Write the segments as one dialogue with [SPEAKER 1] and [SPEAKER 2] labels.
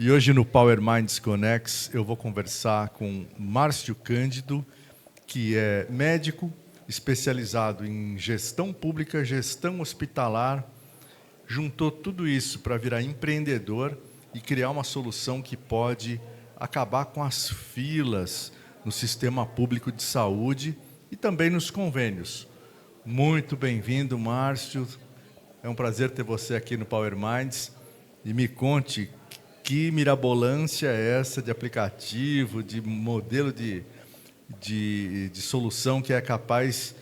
[SPEAKER 1] E hoje no Power Minds Connects eu vou conversar com Márcio Cândido, que é médico especializado em gestão pública, gestão hospitalar, juntou tudo isso para virar empreendedor e criar uma solução que pode acabar com as filas no sistema público de saúde e também nos convênios. Muito bem-vindo, Márcio. É um prazer ter você aqui no Power Minds. E me conte que mirabolância é essa de aplicativo, de modelo de solução que é capaz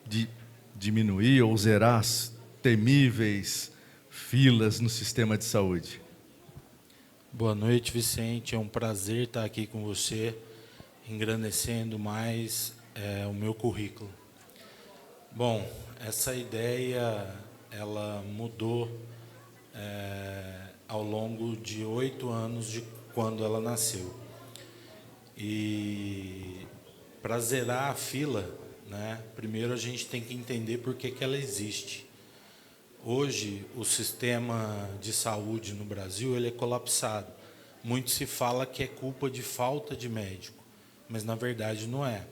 [SPEAKER 1] de diminuir ou zerar as temíveis filas no sistema de saúde.
[SPEAKER 2] Boa noite, Vicente. É um prazer estar aqui com você, engrandecendo mais o meu currículo. Bom, essa ideia ela mudou ao longo de 8 anos de quando ela nasceu. E para zerar a fila, né, primeiro a gente tem que entender por que ela existe. Hoje, o sistema de saúde no Brasil ele é colapsado. Muito se fala que é culpa de falta de médico, mas na verdade não é.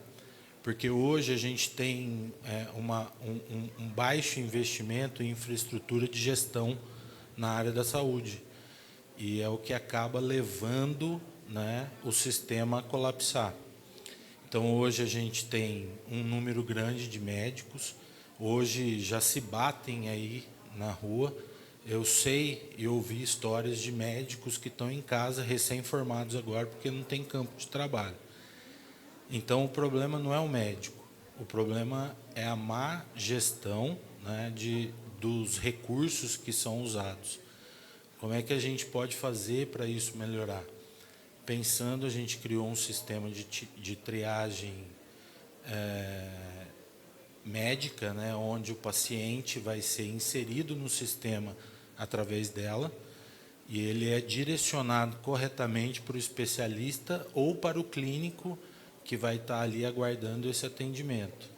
[SPEAKER 2] Porque hoje a gente tem um baixo investimento em infraestrutura de gestão na área da saúde. E é o que acaba levando, né, o sistema a colapsar. Então, hoje a gente tem um número grande de médicos. Hoje já se batem aí na rua. Eu sei e ouvi histórias de médicos que estão em casa recém-formados agora porque não tem campo de trabalho. Então, o problema não é o médico. O problema é a má gestão, né, dos recursos que são usados. Como é que a gente pode fazer para isso melhorar? Pensando, a gente criou um sistema de triagem médica, né, onde o paciente vai ser inserido no sistema através dela e ele é direcionado corretamente para o especialista ou para o clínico que vai estar ali aguardando esse atendimento.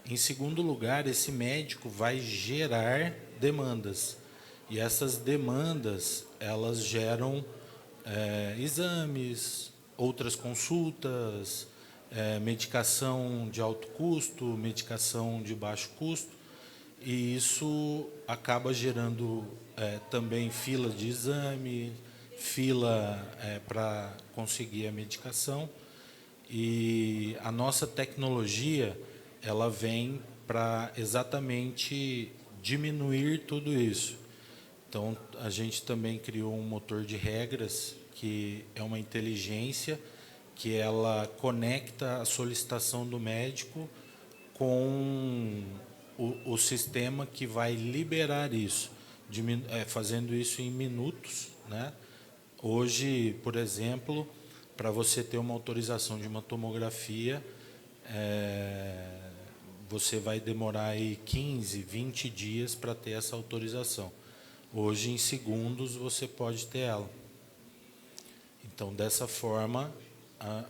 [SPEAKER 2] Em segundo lugar, esse médico vai gerar demandas e essas demandas elas geram exames, outras consultas, medicação de alto custo, medicação de baixo custo, e isso acaba gerando também fila de exame, fila para conseguir a medicação, e a nossa tecnologia ela vem para exatamente diminuir tudo isso. Então, a gente também criou um motor de regras, que é uma inteligência que ela conecta a solicitação do médico com o sistema que vai liberar isso, fazendo isso em minutos, né? Hoje, por exemplo, para você ter uma autorização de uma tomografia, você vai demorar aí 15, 20 dias para ter essa autorização. Hoje, em segundos, você pode ter ela. Então, dessa forma,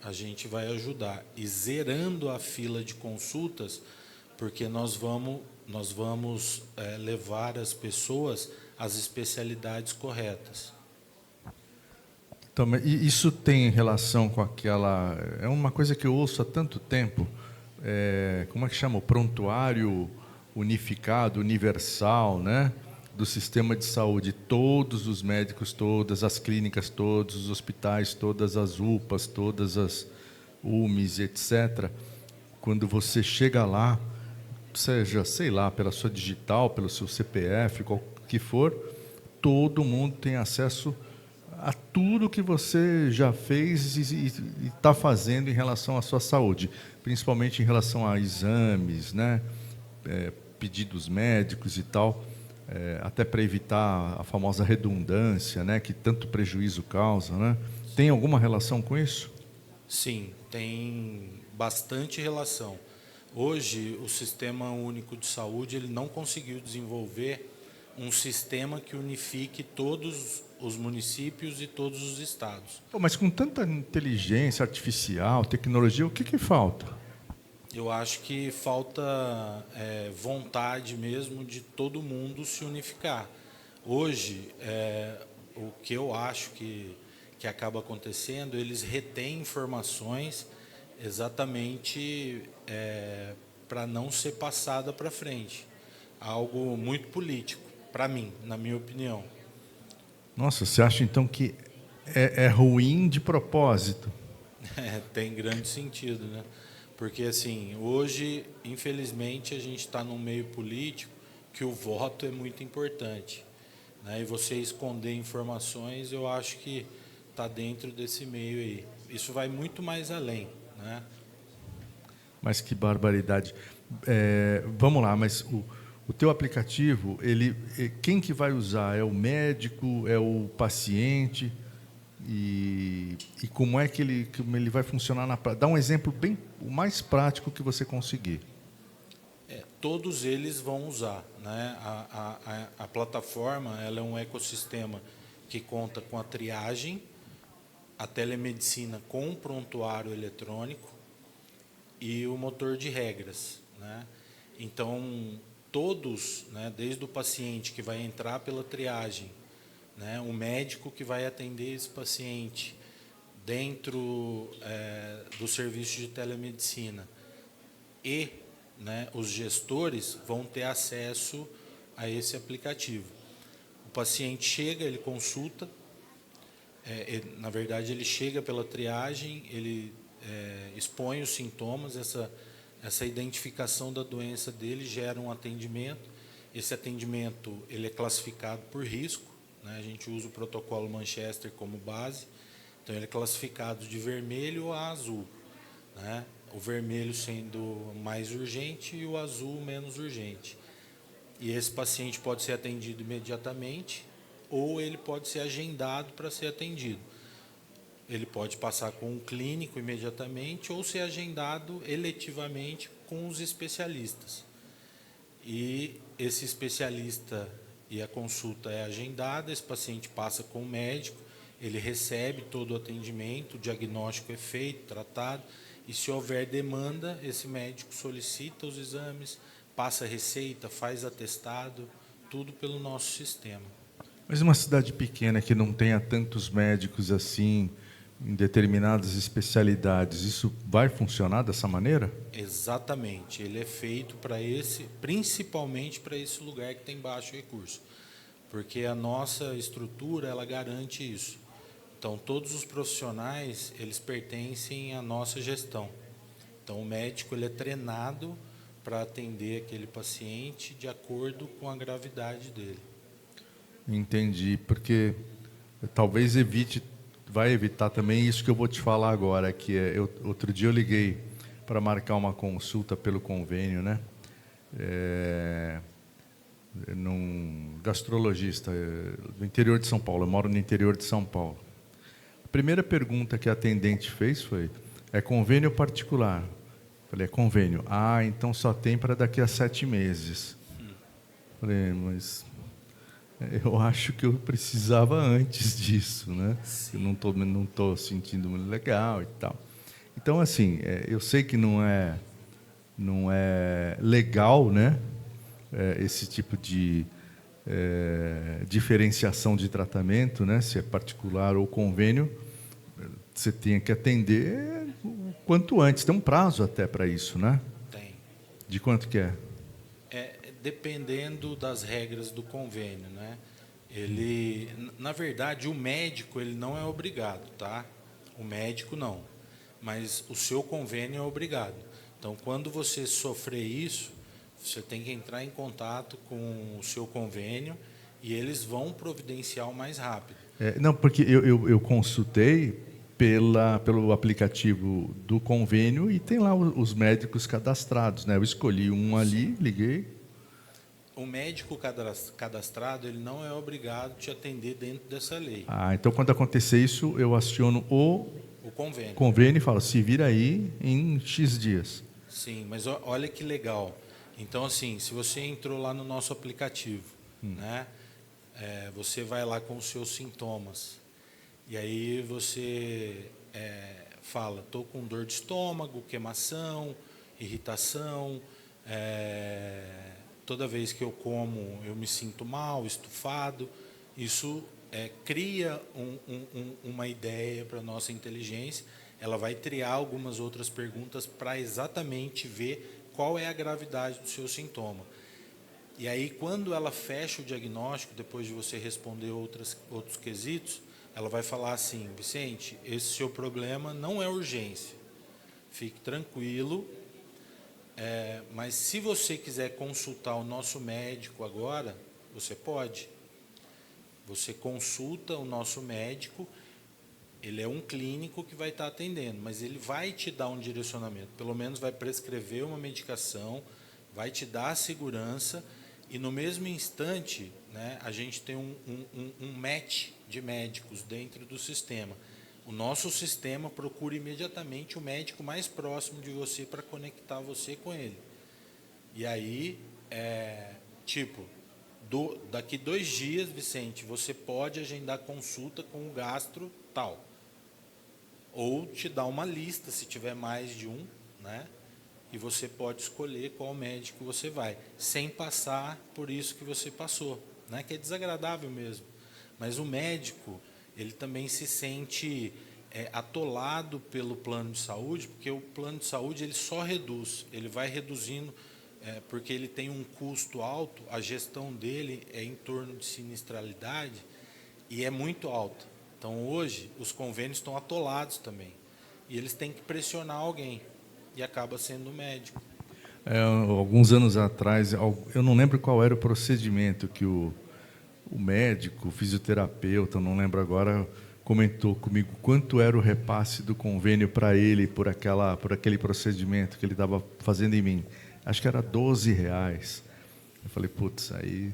[SPEAKER 2] a gente vai ajudar. E zerando a fila de consultas, porque nós vamos levar as pessoas às especialidades corretas.
[SPEAKER 1] Também, e isso tem relação com aquela... É uma coisa que eu ouço há tanto tempo. Como é que chama? O prontuário unificado, universal, né? Do sistema de saúde, todos os médicos, todas as clínicas, todos os hospitais, todas as UPAs, todas as UMES, etc. Quando você chega lá, seja, sei lá, pela sua digital, pelo seu CPF, qual que for, todo mundo tem acesso a tudo que você já fez e está fazendo em relação à sua saúde, principalmente em relação a exames, né? Pedidos médicos e tal. Até para evitar a famosa redundância, né, que tanto prejuízo causa, né? Tem alguma relação com isso?
[SPEAKER 2] Sim, tem bastante relação. Hoje, o Sistema Único de Saúde ele não conseguiu desenvolver um sistema que unifique todos os municípios e todos os estados.
[SPEAKER 1] Pô, mas com tanta inteligência artificial, tecnologia, o que falta?
[SPEAKER 2] Eu acho que falta vontade mesmo de todo mundo se unificar. Hoje, o que eu acho que acaba acontecendo, eles retêm informações exatamente para não ser passada para frente. Algo muito político, para mim, na minha opinião.
[SPEAKER 1] Nossa, você acha então que é ruim de propósito?
[SPEAKER 2] Tem grande sentido, né? Porque, assim, hoje, infelizmente, a gente está num meio político que o voto é muito importante, né? E você esconder informações, eu acho que está dentro desse meio aí. Isso vai muito mais além, né?
[SPEAKER 1] Mas que barbaridade. Vamos lá, mas o teu aplicativo, quem que vai usar? É o médico? É o paciente? E como é que como ele vai funcionar na prática? Dá um exemplo bem o mais prático que você conseguir.
[SPEAKER 2] Todos eles vão usar, né? A plataforma, ela é um ecossistema que conta com a triagem, a telemedicina com o prontuário eletrônico e o motor de regras, né? Então, todos, né, desde o paciente que vai entrar pela triagem, né, o médico que vai atender esse paciente dentro do serviço de telemedicina e, né, os gestores vão ter acesso a esse aplicativo. O paciente chega, ele consulta, na verdade ele chega pela triagem, ele expõe os sintomas, essa identificação da doença dele gera um atendimento. Esse atendimento ele é classificado por risco, né? A gente usa o protocolo Manchester como base, então ele é classificado de vermelho a azul, né? O vermelho sendo mais urgente e o azul menos urgente. E esse paciente pode ser atendido imediatamente ou ele pode ser agendado para ser atendido. Ele pode passar com um clínico imediatamente ou ser agendado eletivamente com os especialistas. E esse especialista e a consulta é agendada, esse paciente passa com o médico, ele recebe todo o atendimento, o diagnóstico é feito, tratado, e se houver demanda, esse médico solicita os exames, passa a receita, faz atestado, tudo pelo nosso sistema.
[SPEAKER 1] Mas uma cidade pequena que não tenha tantos médicos assim, em determinadas especialidades, isso vai funcionar dessa maneira?
[SPEAKER 2] Exatamente, ele é feito para principalmente para esse lugar que tem baixo recurso, porque a nossa estrutura ela garante isso. Então todos os profissionais eles pertencem à nossa gestão. Então o médico ele é treinado para atender aquele paciente de acordo com a gravidade dele.
[SPEAKER 1] Entendi, porque talvez vai evitar também isso que eu vou te falar agora, que outro dia eu liguei para marcar uma consulta pelo convênio, né? Num gastrologista do interior de São Paulo. Eu moro no interior de São Paulo. A primeira pergunta que a atendente fez foi: é convênio particular? Falei: é convênio. Ah, então só tem para daqui a 7 meses. Falei: mas eu acho que eu precisava antes disso, né? Eu não tô sentindo muito legal e tal. Então, assim, eu sei que não é legal, né? Esse tipo de diferenciação de tratamento, né? Se é particular ou convênio, você tem que atender o quanto antes. Tem um prazo até para isso, né?
[SPEAKER 2] Tem.
[SPEAKER 1] De quanto que é?
[SPEAKER 2] Dependendo das regras do convênio, né? Ele, na verdade, o médico ele não é obrigado, tá? O médico não, mas o seu convênio é obrigado. Então, quando você sofrer isso, você tem que entrar em contato com o seu convênio e eles vão providenciar o mais rápido.
[SPEAKER 1] Não, porque eu consultei pelo aplicativo do convênio e tem lá os médicos cadastrados, né? Eu escolhi um ali, liguei.
[SPEAKER 2] O médico cadastrado ele não é obrigado a te atender dentro dessa lei.
[SPEAKER 1] Ah, então quando acontecer isso, eu aciono o
[SPEAKER 2] Convênio.
[SPEAKER 1] convênio e falo: se vira aí em X dias.
[SPEAKER 2] Sim, mas olha que legal. Então, assim, se você entrou lá no nosso aplicativo, né? Você vai lá com os seus sintomas. E aí você fala: estou com dor de estômago, queimação, irritação, toda vez que eu como eu me sinto mal, estufado. Isso cria uma ideia para a nossa inteligência, ela vai triar algumas outras perguntas para exatamente ver qual é a gravidade do seu sintoma. E aí, quando ela fecha o diagnóstico, depois de você responder outros quesitos, ela vai falar assim: Vicente, esse seu problema não é urgência, fique tranquilo, mas se você quiser consultar o nosso médico agora, você pode. Você consulta o nosso médico, ele é um clínico que vai estar atendendo, mas ele vai te dar um direcionamento, pelo menos vai prescrever uma medicação, vai te dar a segurança, e no mesmo instante, né, a gente tem um match de médicos dentro do sistema. O nosso sistema procura imediatamente o médico mais próximo de você para conectar você com ele. E aí, daqui 2 dias, Vicente, você pode agendar consulta com o gastro tal. Ou te dar uma lista, se tiver mais de um, né? E você pode escolher qual médico você vai, sem passar por isso que você passou, né? Que é desagradável mesmo. Mas o médico, ele também se sente atolado pelo plano de saúde, porque o plano de saúde ele só reduz, ele vai reduzindo, porque ele tem um custo alto, a gestão dele é em torno de sinistralidade e é muito alta. Então, hoje, os convênios estão atolados também. E eles têm que pressionar alguém. E acaba sendo o médico.
[SPEAKER 1] Alguns anos atrás, eu não lembro qual era o procedimento que o médico, o fisioterapeuta, não lembro agora, comentou comigo quanto era o repasse do convênio para ele por aquele procedimento que ele estava fazendo em mim. Acho que era R$ 12. Eu falei, putz, aí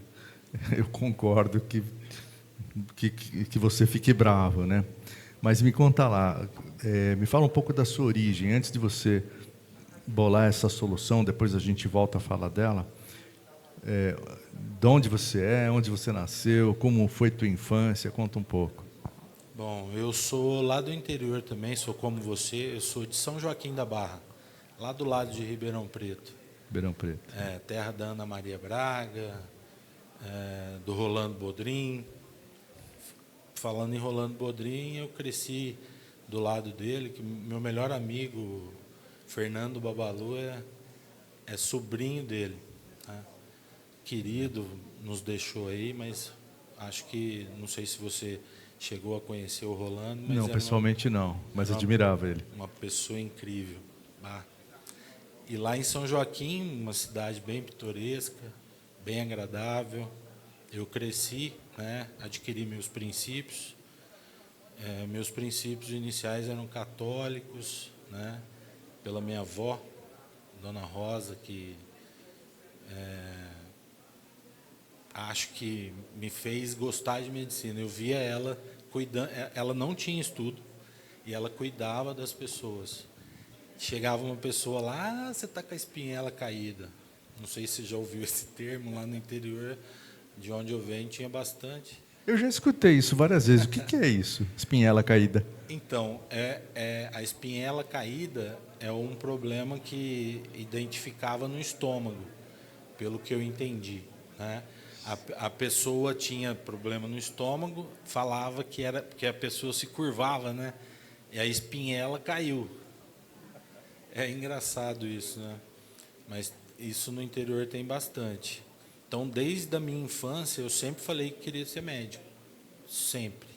[SPEAKER 1] eu concordo que você fique bravo, né? Mas me conta lá, me fala um pouco da sua origem, antes de você bolar essa solução, depois a gente volta a falar dela. De onde você é, onde você nasceu, como foi tua infância, conta um pouco.
[SPEAKER 2] Bom, eu sou lá do interior também, sou como você, eu sou de São Joaquim da Barra, lá do lado de Ribeirão Preto.
[SPEAKER 1] Ribeirão Preto.
[SPEAKER 2] Terra da Ana Maria Braga, do Rolando Bodrim. Falando em Rolando Bodrim, eu cresci do lado dele, que meu melhor amigo, Fernando Babalu, é sobrinho dele. Né? Querido, nos deixou aí, mas acho que, não sei se você chegou a conhecer o Rolando. Mas
[SPEAKER 1] não, pessoalmente não, mas admirava ele.
[SPEAKER 2] Uma pessoa incrível. E lá em São Joaquim, uma cidade bem pitoresca, bem agradável, eu cresci, né, adquiri meus princípios. Meus princípios iniciais eram católicos, né, pela minha avó, Dona Rosa, que acho que me fez gostar de medicina. Eu via ela cuidando, ela não tinha estudo e ela cuidava das pessoas. Chegava uma pessoa lá, você está com a espinhela caída. Não sei se você já ouviu esse termo, lá no interior de onde eu venho tinha bastante.
[SPEAKER 1] Eu já escutei isso várias vezes. O que é isso, espinhela caída?
[SPEAKER 2] Então, a espinhela caída é um problema que identificava no estômago, pelo que eu entendi, né? A pessoa tinha problema no estômago, falava que era porque a pessoa se curvava, né? E a espinhela caiu. É engraçado isso, né? Mas isso no interior tem bastante. Então, desde a minha infância, eu sempre falei que queria ser médico. Sempre.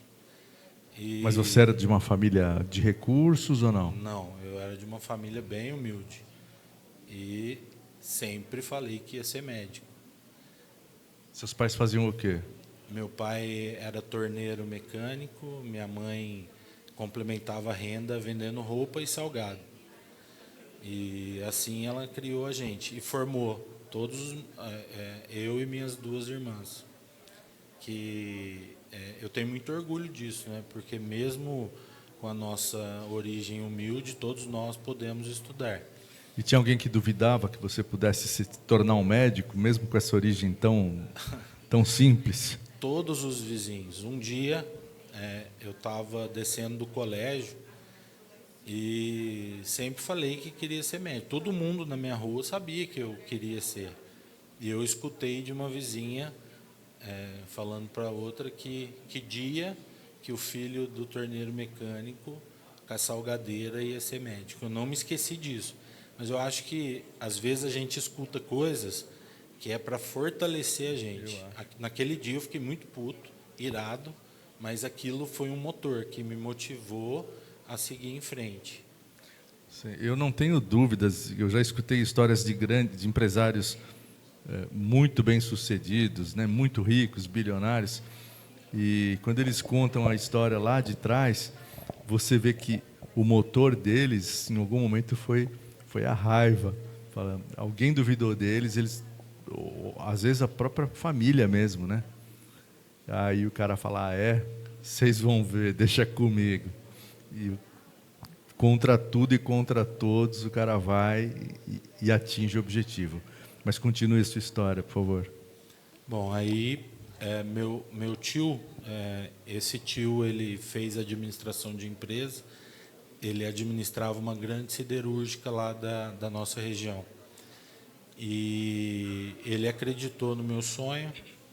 [SPEAKER 1] Mas você era de uma família de recursos ou não?
[SPEAKER 2] Não, eu era de uma família bem humilde. E sempre falei que ia ser médico.
[SPEAKER 1] Seus pais faziam o quê?
[SPEAKER 2] Meu pai era torneiro mecânico, minha mãe complementava a renda vendendo roupa e salgado. E assim ela criou a gente e formou todos, eu e minhas 2 irmãs. Eu tenho muito orgulho disso, né? Porque mesmo com a nossa origem humilde, todos nós podemos estudar.
[SPEAKER 1] E tinha alguém que duvidava que você pudesse se tornar um médico, mesmo com essa origem tão simples?
[SPEAKER 2] Todos os vizinhos. Um dia, eu estava descendo do colégio e sempre falei que queria ser médico. Todo mundo na minha rua sabia que eu queria ser. E eu escutei de uma vizinha falando para outra que dia que o filho do torneiro mecânico com a salgadeira ia ser médico. Eu não me esqueci disso. Mas eu acho que, às vezes, a gente escuta coisas que é para fortalecer a gente. Naquele dia eu fiquei muito puto, irado, mas aquilo foi um motor que me motivou a seguir em frente.
[SPEAKER 1] Sim, eu não tenho dúvidas, eu já escutei histórias de empresários muito bem-sucedidos, né, muito ricos, bilionários, e quando eles contam a história lá de trás, você vê que o motor deles, em algum momento, foi a raiva. Alguém duvidou deles, ou, às vezes a própria família mesmo, né? Aí o cara fala, vocês vão ver, deixa comigo. E contra tudo e contra todos, o cara vai e atinge o objetivo. Mas continue a sua história, por favor.
[SPEAKER 2] Bom, aí meu tio, esse tio, ele fez administração de empresa, ele administrava uma grande siderúrgica lá da nossa região. E ele acreditou no meu sonho,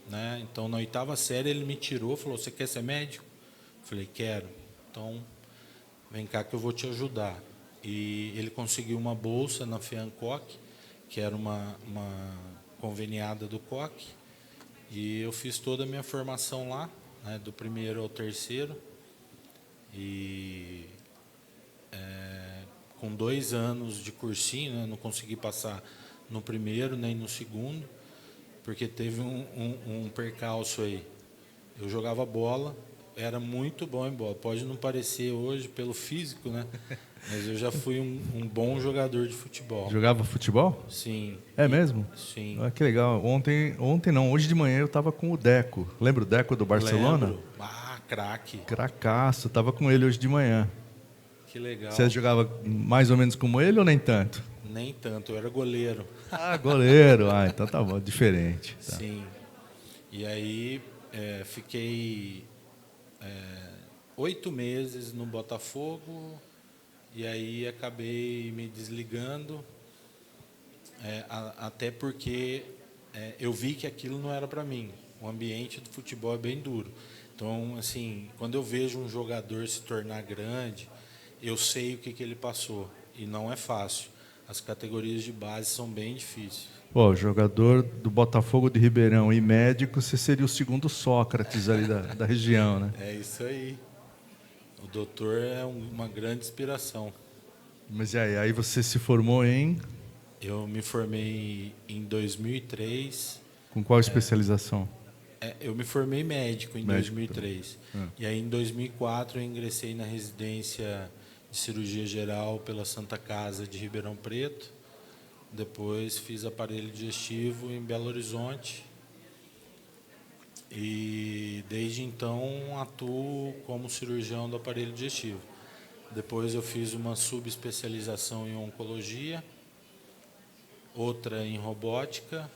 [SPEAKER 2] né? Então, na 8ª série, ele me tirou, falou, você quer ser médico? Eu falei, quero. Então, vem cá que eu vou te ajudar. E ele conseguiu uma bolsa na FEANCOC, que era uma conveniada do COC, e eu fiz toda a minha formação lá, né, do 1º ao 3º, e com 2 anos de cursinho, né, não consegui passar no 1º nem no 2º, porque teve um percalço aí. Eu jogava bola, era muito bom em bola. Pode não parecer hoje pelo físico, né? Mas eu já fui um bom jogador de futebol.
[SPEAKER 1] Jogava futebol?
[SPEAKER 2] Sim.
[SPEAKER 1] É mesmo?
[SPEAKER 2] Sim.
[SPEAKER 1] Ah, que legal. Ontem não, hoje de manhã eu estava com o Deco. Lembra o Deco do Barcelona?
[SPEAKER 2] Lembro. Craque.
[SPEAKER 1] Cracaço, estava com ele hoje de manhã.
[SPEAKER 2] Que legal.
[SPEAKER 1] Você jogava mais ou menos como ele ou nem tanto?
[SPEAKER 2] Nem tanto, eu era goleiro.
[SPEAKER 1] Ah, goleiro. Ah, então tá bom, diferente. Tá.
[SPEAKER 2] Sim. E aí fiquei 8 meses no Botafogo e aí acabei me desligando, até porque eu vi que aquilo não era para mim. O ambiente do futebol é bem duro. Então, assim, quando eu vejo um jogador se tornar grande, eu sei o que ele passou e não é fácil. As categorias de base são bem difíceis.
[SPEAKER 1] Pô, jogador do Botafogo de Ribeirão e médico, você seria o segundo Sócrates ali da região, né?
[SPEAKER 2] É isso aí. O doutor é uma grande inspiração.
[SPEAKER 1] Mas e aí você se formou em...
[SPEAKER 2] Eu me formei em 2003.
[SPEAKER 1] Com qual especialização?
[SPEAKER 2] Eu me formei médico em
[SPEAKER 1] Médico,
[SPEAKER 2] 2003. E aí, em 2004, eu ingressei na residência de cirurgia geral pela Santa Casa de Ribeirão Preto. Depois fiz aparelho digestivo em Belo Horizonte. E desde então atuo como cirurgião do aparelho digestivo. Depois eu fiz uma subespecialização em oncologia, outra em robótica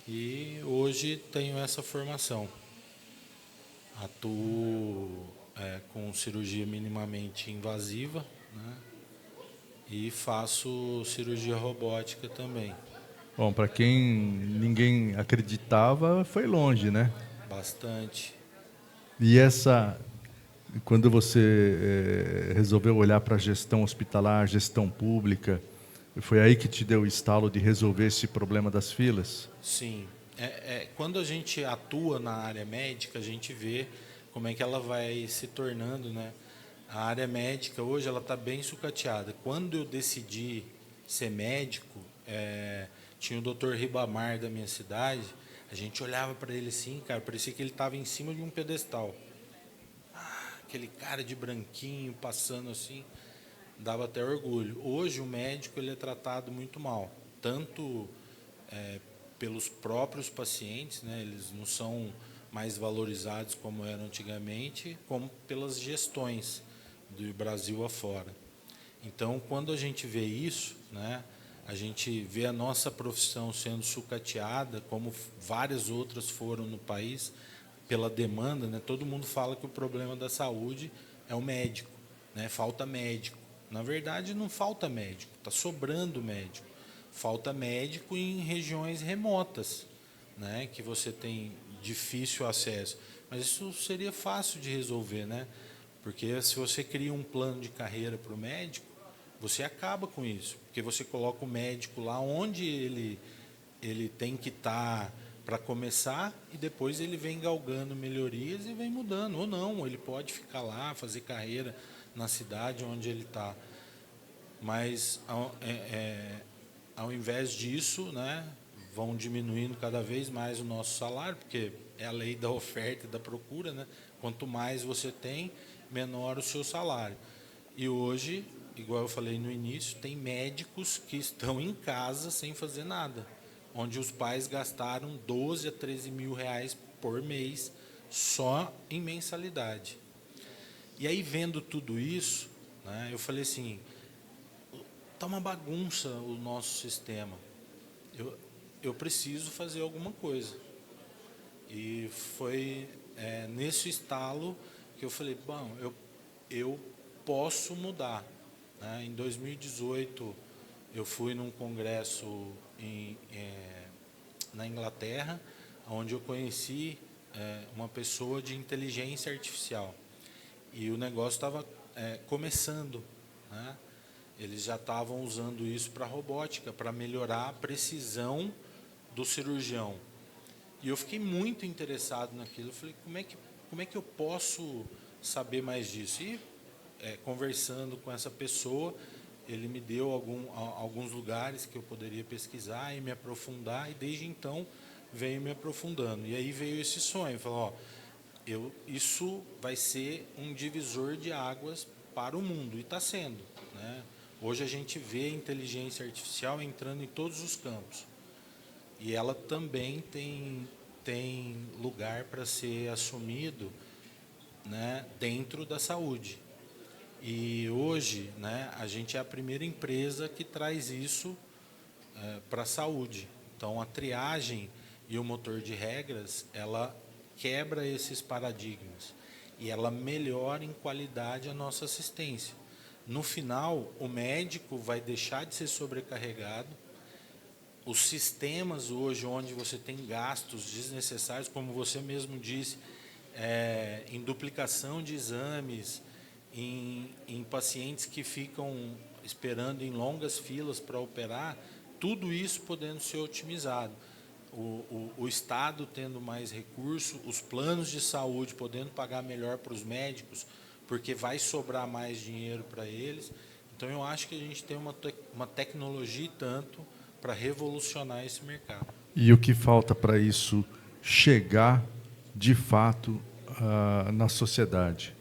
[SPEAKER 2] e hoje tenho essa formação. Atuo com cirurgia minimamente invasiva, né? E faço cirurgia robótica também.
[SPEAKER 1] Bom, para quem ninguém acreditava, foi longe, né?
[SPEAKER 2] Bastante.
[SPEAKER 1] E quando você resolveu olhar para a gestão hospitalar, gestão pública, foi aí que te deu o estalo de resolver esse problema das filas?
[SPEAKER 2] Sim. Quando a gente atua na área médica, a gente vê como é que ela vai se tornando, né? A área médica hoje ela está bem sucateada. Quando eu decidi ser médico, tinha o Dr. Ribamar da minha cidade, a gente olhava para ele assim, cara, parecia que ele estava em cima de um pedestal. Aquele cara de branquinho passando assim, dava até orgulho. Hoje o médico ele é tratado muito mal, tanto pelos próprios pacientes, né? Eles não são mais valorizados como eram antigamente, como pelas gestões do Brasil afora. Então, quando a gente vê isso, né, a gente vê a nossa profissão sendo sucateada, como várias outras foram no país, pela demanda, né? Todo mundo fala que o problema da saúde é o médico, né? Falta médico. Na verdade, não falta médico, está sobrando médico. Falta médico em regiões remotas, né? Que você tem difícil acesso. Mas isso seria fácil de resolver, né? Porque se você cria um plano de carreira para o médico, você acaba com isso. Porque você coloca o médico lá onde ele tem que estar para começar, e depois ele vem galgando melhorias e vem mudando. Ou não, ele pode ficar lá, fazer carreira na cidade onde ele está. Mas, ao invés disso, né, vão diminuindo cada vez mais o nosso salário, porque é a lei da oferta e da procura, né? Quanto mais você tem, menor o seu salário. E hoje, igual eu falei no início, tem médicos que estão em casa sem fazer nada, onde os pais gastaram 12 a 13 mil reais por mês só em mensalidade. E aí, vendo tudo isso, né, eu falei assim, está uma bagunça o nosso sistema. Eu preciso fazer alguma coisa. E foi nesse estalo que eu falei, bom, eu posso mudar. Né? Em 2018, eu fui num congresso na Inglaterra, onde eu conheci uma pessoa de inteligência artificial. E o negócio estava começando, né? Eles já estavam usando isso para robótica, para melhorar a precisão do cirurgião. E eu fiquei muito interessado naquilo. Eu falei, como é que eu posso saber mais disso? E conversando com essa pessoa, ele me deu alguns lugares que eu poderia pesquisar e me aprofundar, e desde então venho me aprofundando. E aí veio esse sonho, falou, isso vai ser um divisor de águas para o mundo, e está sendo, né? Hoje a gente vê a inteligência artificial entrando em todos os campos. E ela também tem lugar para ser assumido, né, dentro da saúde. E hoje, né, a gente é a primeira empresa que traz isso para a saúde. Então, a triagem e o motor de regras, ela quebra esses paradigmas e ela melhora em qualidade a nossa assistência. No final, o médico vai deixar de ser sobrecarregado. Os sistemas hoje, onde você tem gastos desnecessários, como você mesmo disse, em duplicação de exames, em pacientes que ficam esperando em longas filas para operar, tudo isso podendo ser otimizado. O Estado tendo mais recurso, os planos de saúde podendo pagar melhor para os médicos, porque vai sobrar mais dinheiro para eles. Então, eu acho que a gente tem uma tecnologia e tanto para revolucionar esse mercado.
[SPEAKER 1] E o que falta para isso chegar, de fato, na sociedade?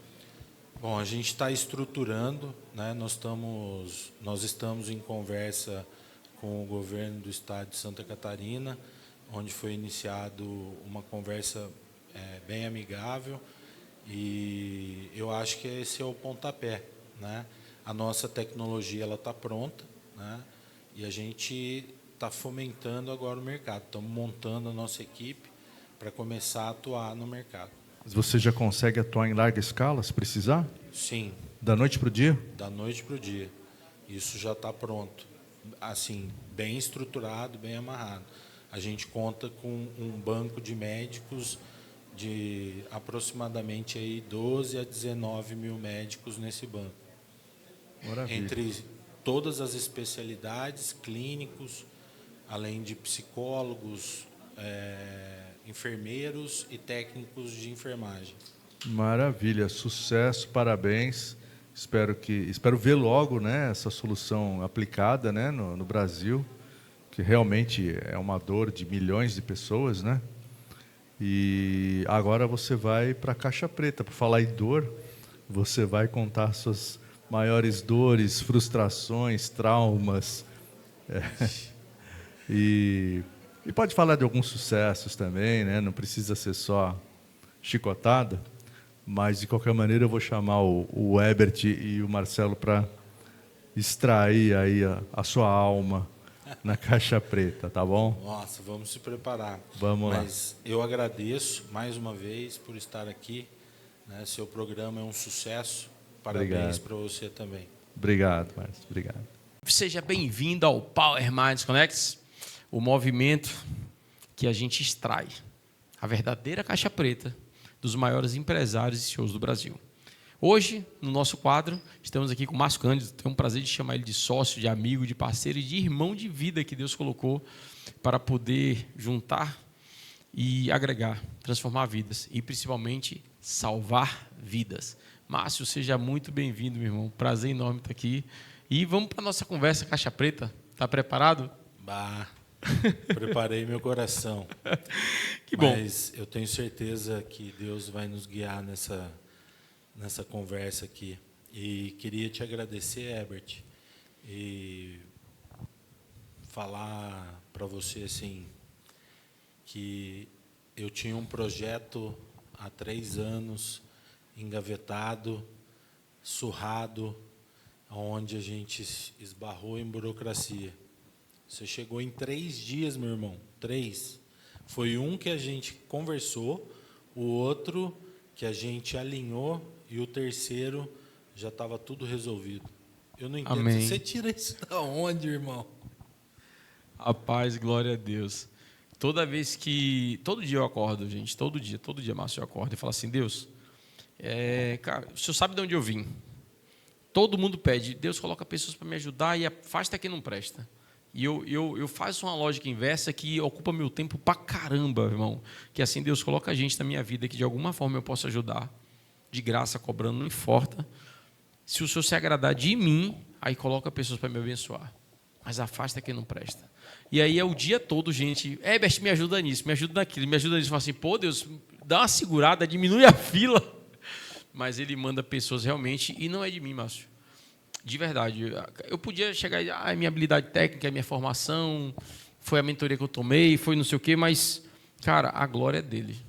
[SPEAKER 2] Bom, a gente está estruturando, né? Nós estamos em conversa com o governo do estado de Santa Catarina, onde foi iniciado uma conversa bem amigável, e eu acho que esse é o pontapé, né? A nossa tecnologia está pronta, né? E a gente está fomentando agora o mercado. Estamos montando a nossa equipe para começar a atuar no mercado.
[SPEAKER 1] Mas você já consegue atuar em larga escala, se precisar?
[SPEAKER 2] Sim.
[SPEAKER 1] Da noite para o dia?
[SPEAKER 2] Da noite para o dia. Isso já está pronto. Assim, bem estruturado, bem amarrado. A gente conta com um banco de médicos de aproximadamente aí 12 a 19 mil médicos nesse banco.
[SPEAKER 1] Maravilha.
[SPEAKER 2] Entre todas as especialidades, clínicos, além de psicólogos, enfermeiros e técnicos de enfermagem.
[SPEAKER 1] Maravilha, sucesso, parabéns. Espero ver logo, né, essa solução aplicada, né, no Brasil, que realmente é uma dor de milhões de pessoas, né? E agora você vai para a caixa preta. Para falar em dor, você vai contar suas maiores dores, frustrações, traumas. E pode falar de alguns sucessos também, né? Não precisa ser só chicotada, mas de qualquer maneira eu vou chamar o Herbert e o Marcelo para extrair aí a sua alma na caixa preta, tá bom?
[SPEAKER 2] Nossa, vamos se preparar.
[SPEAKER 1] Vamos lá.
[SPEAKER 2] Mas eu agradeço mais uma vez por estar aqui, né? Seu programa é um sucesso. Parabéns para você também.
[SPEAKER 1] Obrigado, Márcio. Obrigado.
[SPEAKER 3] Seja bem-vindo ao Power Minds Connects, o movimento que a gente extrai a verdadeira caixa preta dos maiores empresários e CEOs do Brasil. Hoje, no nosso quadro, estamos aqui com o Márcio Cândido. Tenho um prazer de chamar ele de sócio, de amigo, de parceiro e de irmão de vida que Deus colocou para poder juntar e agregar, transformar vidas e, principalmente, salvar vidas. Márcio, seja muito bem-vindo, meu irmão. Prazer enorme estar aqui. E vamos para a nossa conversa caixa preta. Está preparado?
[SPEAKER 2] Bah, preparei meu coração.
[SPEAKER 3] Que bom.
[SPEAKER 2] Mas eu tenho certeza que Deus vai nos guiar nessa conversa aqui. E queria te agradecer, Herbert, e falar para você assim que eu tinha um projeto há 3 anos engavetado, surrado, onde a gente esbarrou em burocracia. Você chegou em 3 dias, meu irmão. 3. Foi um que a gente conversou, o outro que a gente alinhou e o terceiro já estava tudo resolvido. Eu não entendo.
[SPEAKER 3] Amém.
[SPEAKER 2] Você tira isso da onde, irmão?
[SPEAKER 3] Rapaz, glória a Deus. Todo dia eu acordo, gente. Todo dia, Márcio, eu acordo e falo assim, Deus, cara, o senhor sabe de onde eu vim. Todo mundo pede, Deus coloca pessoas para me ajudar e afasta quem não presta. E eu faço uma lógica inversa que ocupa meu tempo pra caramba, irmão. Que assim, Deus coloca gente na minha vida que de alguma forma eu possa ajudar. De graça, cobrando, não importa. Se o Senhor se agradar de mim, aí coloca pessoas para me abençoar. Mas afasta quem não presta. E aí é o dia todo, gente. Herbert, me ajuda nisso, me ajuda naquilo, me ajuda nisso. Fala assim, pô, Deus, dá uma segurada, diminui a fila. Mas Ele manda pessoas realmente, e não é de mim, Márcio. De verdade. Eu podia chegar e minha habilidade técnica, minha formação, foi a mentoria que eu tomei, foi não sei o quê, mas, cara, a glória é dele.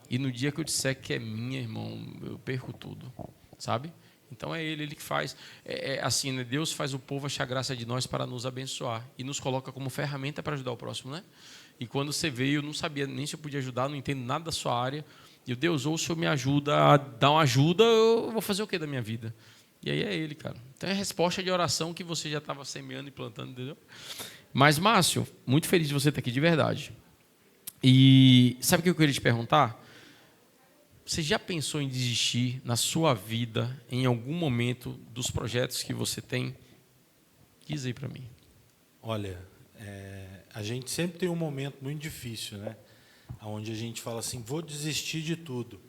[SPEAKER 3] E no dia que eu disser que é minha, irmão, eu perco tudo, sabe? Então é ele que faz. Assim, né? Deus faz o povo achar graça de nós para nos abençoar e nos coloca como ferramenta para ajudar o próximo, né? E quando você veio, eu não sabia nem se eu podia ajudar, não entendo nada da sua área. E eu, Deus, ou o Senhor me ajuda a dar uma ajuda, eu vou fazer o que da minha vida? E aí é ele, cara. Então é a resposta de oração que você já estava semeando e plantando, entendeu? Mas, Márcio, muito feliz de você estar aqui, de verdade. E sabe o que eu queria te perguntar? Você já pensou em desistir na sua vida, em algum momento, dos projetos que você tem? Diz aí para mim.
[SPEAKER 2] Olha, a gente sempre tem um momento muito difícil, né? Onde a gente fala assim, vou desistir de tudo.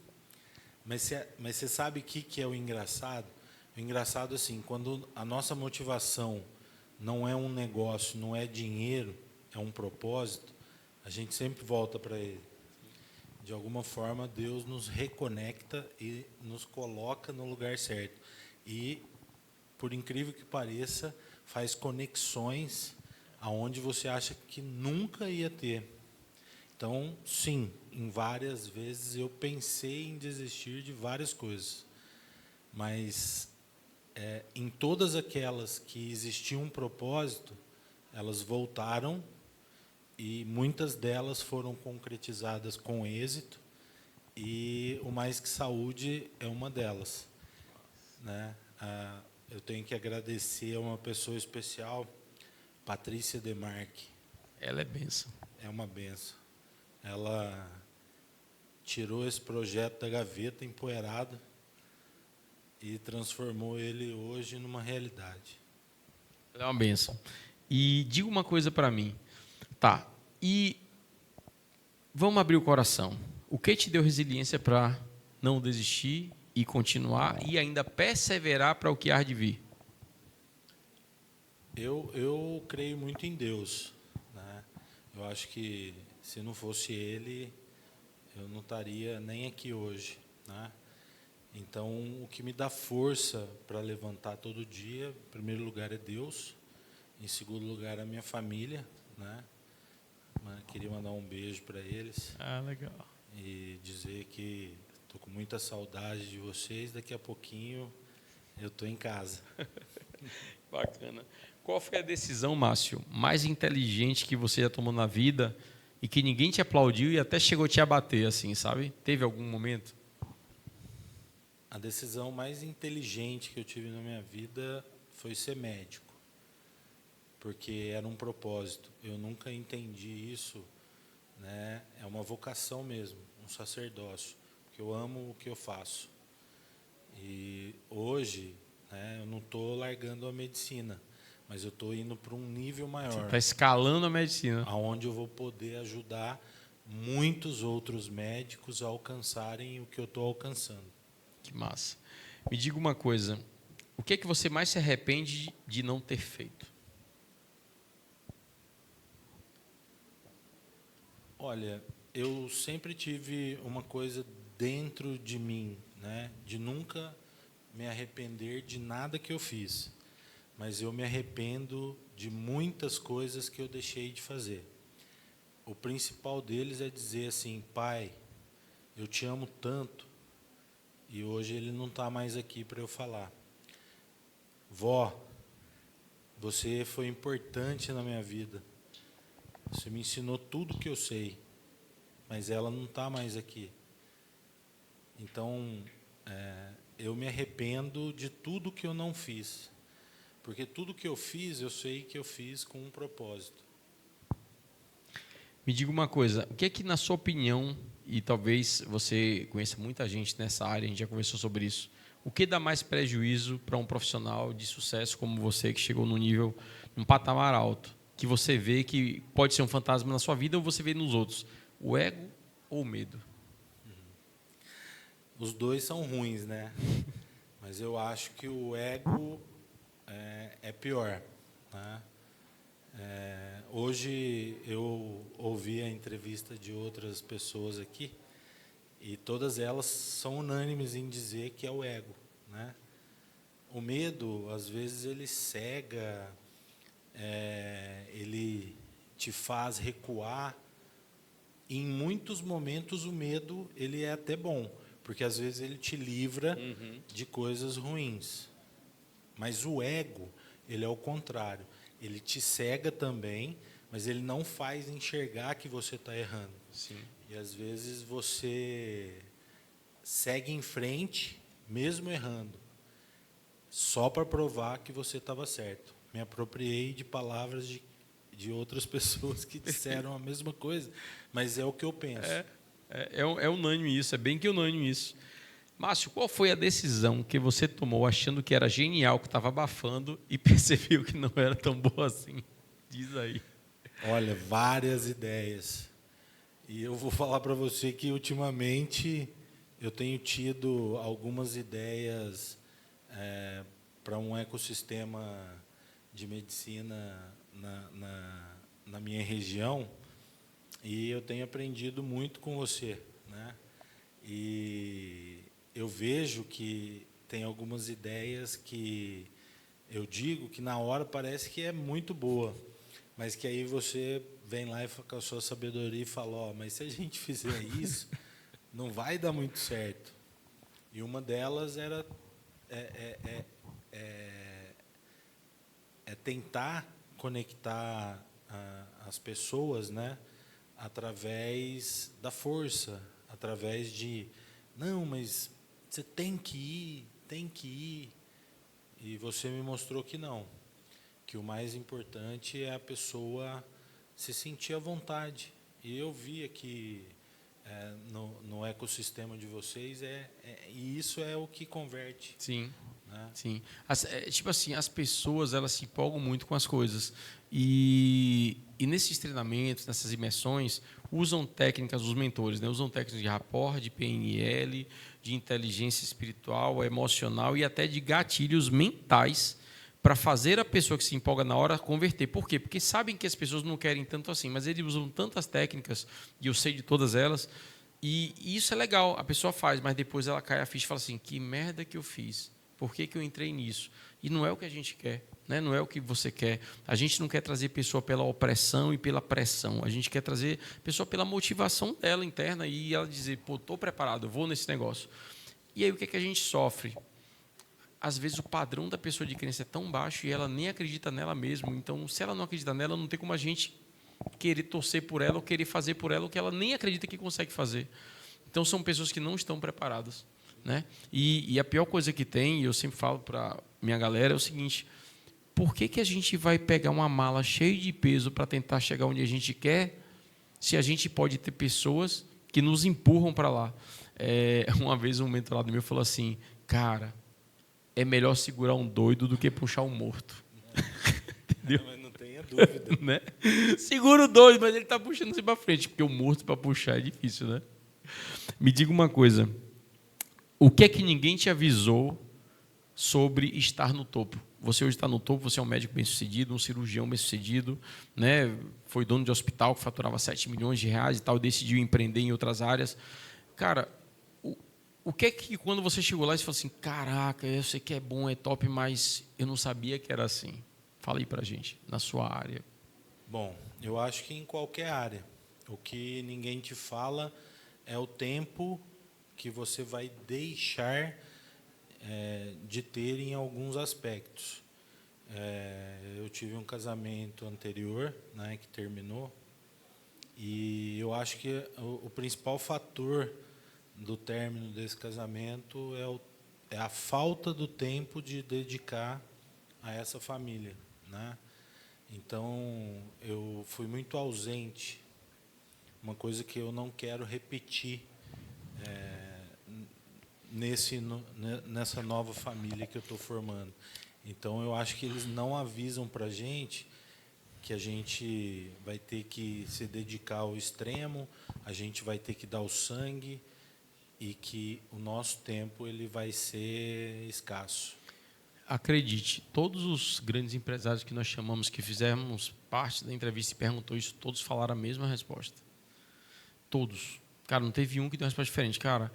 [SPEAKER 2] Mas você sabe o que é o engraçado? O engraçado é assim, quando a nossa motivação não é um negócio, não é dinheiro, é um propósito, a gente sempre volta para ele. De alguma forma, Deus nos reconecta e nos coloca no lugar certo. E, por incrível que pareça, faz conexões aonde você acha que nunca ia ter. Então, sim, em várias vezes eu pensei em desistir de várias coisas. Mas, em todas aquelas que existia um propósito, elas voltaram e muitas delas foram concretizadas com êxito, e o Mais Que Saúde é uma delas, né? Eu tenho que agradecer a uma pessoa especial, Patrícia Demarque.
[SPEAKER 3] Ela é benção.
[SPEAKER 2] É uma benção. Ela tirou esse projeto da gaveta empoeirado e transformou ele hoje numa realidade.
[SPEAKER 3] Ela é uma benção. E diga uma coisa para mim. Tá, e vamos abrir o coração. O que te deu resiliência para não desistir e continuar e ainda perseverar para o que há de vir?
[SPEAKER 2] Eu creio muito em Deus, né? Eu acho que se não fosse Ele, eu não estaria nem aqui hoje, né? Então, o que me dá força para levantar todo dia, em primeiro lugar é Deus, em segundo lugar a minha família, né? Queria mandar um beijo para eles.
[SPEAKER 3] Ah, legal.
[SPEAKER 2] E dizer que estou com muita saudade de vocês. Daqui a pouquinho eu estou em casa.
[SPEAKER 3] Bacana. Qual foi a decisão, Márcio, mais inteligente que você já tomou na vida e que ninguém te aplaudiu e até chegou a te abater, assim, sabe? Teve algum momento?
[SPEAKER 2] A decisão mais inteligente que eu tive na minha vida foi ser médico, porque era um propósito. Eu nunca entendi isso né? É uma vocação mesmo, um sacerdócio, porque eu amo o que eu faço. E hoje, né, eu não estou largando a medicina, mas eu estou indo para um nível maior. Você
[SPEAKER 3] está escalando a medicina.
[SPEAKER 2] Onde eu vou poder ajudar muitos outros médicos a alcançarem o que eu estou alcançando.
[SPEAKER 3] Que massa. Me diga uma coisa, o que é que você mais se arrepende de não ter feito?
[SPEAKER 2] Olha, eu sempre tive uma coisa dentro de mim, né, de nunca me arrepender de nada que eu fiz, mas eu me arrependo de muitas coisas que eu deixei de fazer. O principal deles é dizer assim: pai, eu te amo tanto, e hoje ele não está mais aqui para eu falar. Vó, você foi importante na minha vida, você me ensinou tudo que eu sei, mas ela não está mais aqui. Então, eu me arrependo de tudo que eu não fiz, porque tudo que eu fiz, eu sei que eu fiz com um propósito.
[SPEAKER 3] Me diga uma coisa, o que é que, na sua opinião, e talvez você conheça muita gente nessa área, a gente já conversou sobre isso, o que dá mais prejuízo para um profissional de sucesso como você, que chegou num patamar alto, que você vê que pode ser um fantasma na sua vida ou você vê nos outros? O ego ou o medo?
[SPEAKER 2] Os dois são ruins, né? Mas eu acho que o ego é pior, né? Hoje eu ouvi a entrevista de outras pessoas aqui e todas elas são unânimes em dizer que é o ego, né? O medo, às vezes, ele cega, ele te faz recuar. E, em muitos momentos o medo ele é até bom, porque às vezes ele te livra de coisas ruins. Mas o ego, ele é o contrário. Ele te cega também, mas ele não faz enxergar que você está errando.
[SPEAKER 3] Sim.
[SPEAKER 2] E às vezes você segue em frente, mesmo errando, só para provar que você estava certo. Me apropriei de palavras de outras pessoas que disseram a mesma coisa, mas é o que eu penso.
[SPEAKER 3] É unânime isso, é bem que unânime isso. Márcio, qual foi a decisão que você tomou achando que era genial, que estava abafando e percebeu que não era tão boa assim? Diz aí.
[SPEAKER 2] Olha, várias ideias. E eu vou falar para você que ultimamente eu tenho tido algumas ideias para um ecossistema de medicina na minha região, e eu tenho aprendido muito com você, né? E eu vejo que tem algumas ideias que eu digo que na hora parece que é muito boa, mas que aí você vem lá e com a sua sabedoria e fala: mas se a gente fizer isso, não vai dar muito certo. E uma delas era tentar conectar as pessoas, né, através da força, através de não, mas você tem que ir. E você me mostrou que não, que o mais importante é a pessoa se sentir à vontade. E eu vi aqui no ecossistema de vocês, e isso é o que converte.
[SPEAKER 3] Sim.
[SPEAKER 2] Né?
[SPEAKER 3] Sim. Tipo assim, as pessoas elas se empolgam muito com as coisas. E nesses treinamentos, nessas imersões, usam técnicas, os mentores, né? Usam técnicas de rapport, de PNL, de inteligência espiritual, emocional e até de gatilhos mentais para fazer a pessoa que se empolga na hora converter. Por quê? Porque sabem que as pessoas não querem tanto assim, mas eles usam tantas técnicas, e eu sei de todas elas, e isso é legal, a pessoa faz, mas depois ela cai a ficha e fala assim: que merda que eu fiz? Por que eu entrei nisso? E não é o que a gente quer, né? Não é o que você quer. A gente não quer trazer pessoa pela opressão e pela pressão. A gente quer trazer pessoa pela motivação dela interna e ela dizer: pô, estou preparado, eu vou nesse negócio. E aí o que é que a gente sofre? Às vezes o padrão da pessoa de crença é tão baixo e ela nem acredita nela mesma. Então, se ela não acredita nela, não tem como a gente querer torcer por ela ou querer fazer por ela o que ela nem acredita que consegue fazer. Então, são pessoas que não estão preparadas. Né? E a pior coisa que tem, e eu sempre falo para minha galera, é o seguinte: por que a gente vai pegar uma mala cheia de peso para tentar chegar onde a gente quer, se a gente pode ter pessoas que nos empurram para lá. Uma vez um mentorado meu falou assim, cara, é melhor segurar um doido do que puxar um morto. Entendeu?
[SPEAKER 2] Mas não tenha dúvida.
[SPEAKER 3] Né? Segura o doido, mas ele está puxando você para frente, porque o morto para puxar é difícil, né? Me diga uma coisa, o que é que ninguém te avisou sobre estar no topo? Você hoje está no topo, você é um médico bem-sucedido, um cirurgião bem-sucedido, né? Foi dono de hospital que faturava 7 milhões de reais e tal, decidiu empreender em outras áreas. Cara, o que é que quando você chegou lá e falou assim, caraca, eu sei que é bom, é top, mas eu não sabia que era assim. Fala aí pra gente, na sua área.
[SPEAKER 2] Bom, eu acho que em qualquer área. O que ninguém te fala é o tempo que você vai deixar de ter em alguns aspectos. Eu tive um casamento anterior, né, que terminou, e eu acho que o principal fator do término desse casamento é a falta do tempo de dedicar a essa família, né? Então, eu fui muito ausente, uma coisa que eu não quero repetir nessa nova família que eu estou formando. Então, eu acho que eles não avisam para a gente que a gente vai ter que se dedicar ao extremo, a gente vai ter que dar o sangue e que o nosso tempo ele vai ser escasso.
[SPEAKER 3] Acredite, todos os grandes empresários que nós chamamos, que fizemos parte da entrevista e perguntou isso, todos falaram a mesma resposta. Todos. Cara, não teve um que deu uma resposta diferente. Cara,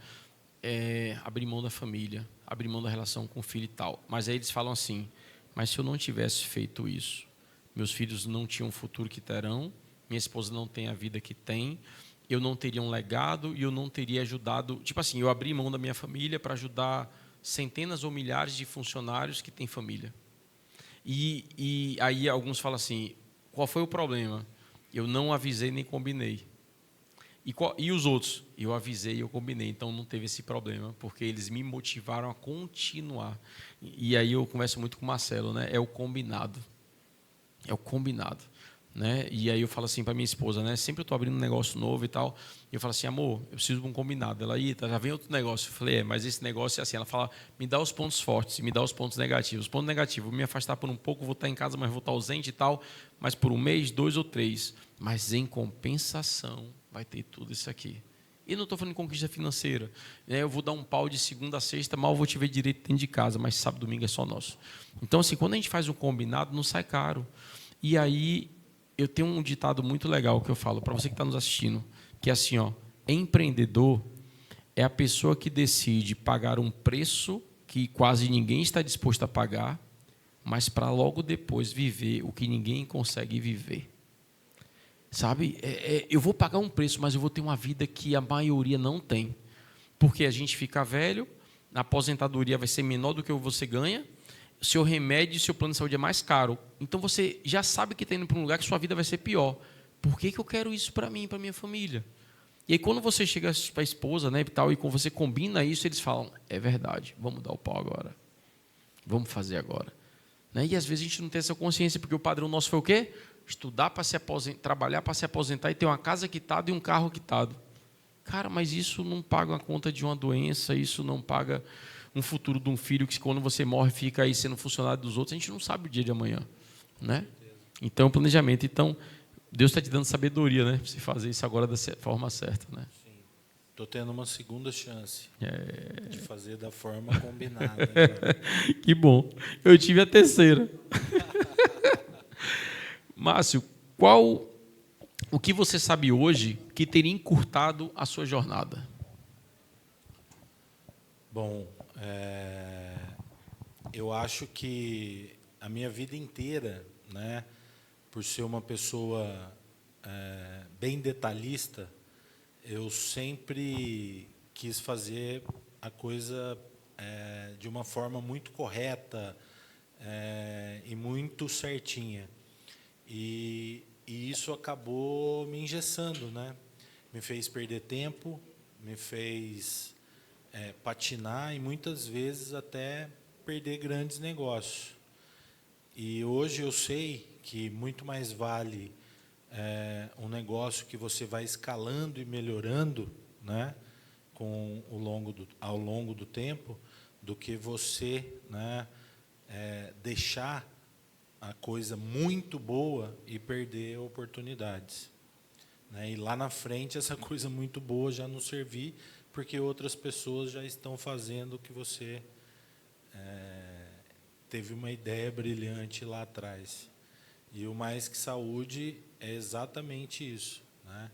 [SPEAKER 3] abrir mão da família, abrir mão da relação com o filho e tal. Mas aí eles falam assim, mas se eu não tivesse feito isso, meus filhos não tinham o futuro que terão, minha esposa não tem a vida que tem, eu não teria um legado e eu não teria ajudado... Tipo assim, eu abri mão da minha família para ajudar centenas ou milhares de funcionários que têm família. E aí alguns falam assim, qual foi o problema? Eu não avisei nem combinei. E os outros? Eu avisei e eu combinei, então não teve esse problema, porque eles me motivaram a continuar. E aí eu converso muito com o Marcelo, né? É o combinado. É o combinado. Né? E aí eu falo assim para minha esposa, né? Sempre eu estou abrindo um negócio novo e tal, e eu falo assim, amor, eu preciso de um combinado. Ela, já vem outro negócio. Eu falei, mas esse negócio é assim. Ela fala, me dá os pontos fortes e me dá os pontos negativos. Ponto negativo, vou me afastar por um pouco, vou estar em casa, mas vou estar ausente e tal, mas por um mês, 2 ou 3. Mas em compensação, vai ter tudo isso aqui. E não estou falando de conquista financeira. Eu vou dar um pau de segunda a sexta, mal vou te ver direito dentro de casa, mas sábado e domingo é só nosso. Então, assim, quando a gente faz um combinado, não sai caro. E aí... eu tenho um ditado muito legal que eu falo para você que está nos assistindo, que é assim, ó, empreendedor é a pessoa que decide pagar um preço que quase ninguém está disposto a pagar, mas para logo depois viver o que ninguém consegue viver. Sabe? Eu vou pagar um preço, mas eu vou ter uma vida que a maioria não tem. Porque a gente fica velho, a aposentadoria vai ser menor do que você ganha, seu remédio e seu plano de saúde é mais caro. Então, você já sabe que está indo para um lugar que sua vida vai ser pior. Por que eu quero isso para mim, para minha família? E aí, quando você chega para a esposa, né, e tal, e quando você combina isso, eles falam, é verdade, vamos dar o pau agora. Vamos fazer agora. Né? E, às vezes, a gente não tem essa consciência, porque o padrão nosso foi o quê? Estudar para se aposentar, trabalhar para se aposentar e ter uma casa quitada e um carro quitado. Cara, mas isso não paga a conta de uma doença, isso não paga... um futuro de um filho que quando você morre fica aí sendo funcionário dos outros, a gente não sabe o dia de amanhã, né? Então, planejamento. Então, Deus está te dando sabedoria, né? Para você fazer isso agora da forma certa, né?
[SPEAKER 2] Sim. Estou tendo uma segunda chance de fazer da forma combinada.
[SPEAKER 3] Que bom. Eu tive a terceira. Márcio, o que você sabe hoje que teria encurtado a sua jornada?
[SPEAKER 2] Bom, eu acho que a minha vida inteira, né, por ser uma pessoa bem detalhista, eu sempre quis fazer a coisa de uma forma muito correta e muito certinha. E isso acabou me engessando, né? Me fez perder tempo, me fez... patinar e muitas vezes até perder grandes negócios. E hoje eu sei que muito mais vale um negócio que você vai escalando e melhorando, né, ao longo do tempo, do que você, né, deixar a coisa muito boa e perder oportunidades, né? E lá na frente essa coisa muito boa já não servir, porque outras pessoas já estão fazendo o que você teve uma ideia brilhante lá atrás. E o Mais Que Saúde é exatamente isso, né?